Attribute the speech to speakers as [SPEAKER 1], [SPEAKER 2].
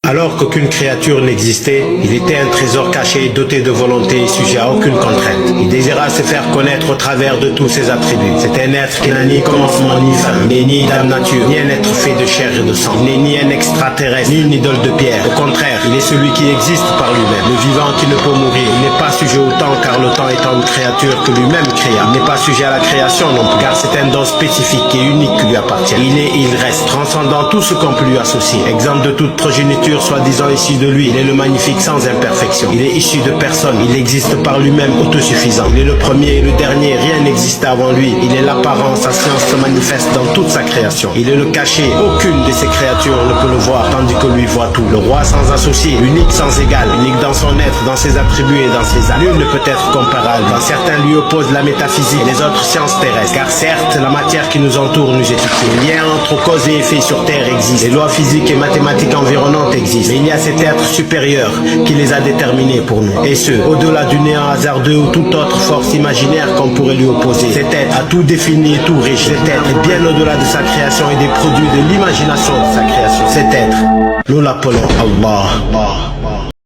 [SPEAKER 1] Alors qu'aucune créature n'existait, il était un trésor caché, doté de volonté et sujet à aucune contrainte. Il désirait se faire connaître au travers de tous ses attributs. C'est un être qui n'a ni commencement ni fin. Il n'est ni d'âme nature, ni un être fait de chair et de sang. Il n'est ni un extraterrestre, ni une idole de pierre. Au contraire, il est celui qui existe par lui-même, le vivant qui ne peut mourir. Il n'est pas sujet au temps, car le temps étant une créature que lui-même créa. Il n'est pas sujet à la création non plus, car c'est un don spécifique et unique qui lui appartient. Il est et il reste, transcendant tout ce qu'on peut lui associer. Exemple de toute progéniture soi-disant issue de lui, il est le magnifique sans imperfection. Il est issu de personne, il existe par lui-même autosuffisant. Il est le premier et le dernier, rien n'existe avant lui. Il est l'apparence, sa science se manifeste dans toute sa création. Il est le caché, aucune de ses créatures ne peut le voir, tandis que lui voit tout. Le roi sans associé, unique sans égal, unique dans son être, dans ses attributs et dans ses actes. Nul ne peut être comparable, quand certains lui opposent la métaphysique et les autres sciences terrestres. Car certes, la matière qui nous entoure nous est utile. Le lien entre cause et effet sur Terre existe. Les lois physiques et mathématiques environnantes existent. Mais il y a cet être supérieur qui les a déterminés pour nous. Et ce, au-delà du néant hasardeux ou toute autre force imaginaire qu'on pourrait lui opposer. Cet être a tout défini et tout régi. Cet être est bien au-delà de sa création et des produits de l'imagination de sa création. Cet être, nous l'appelons Allah.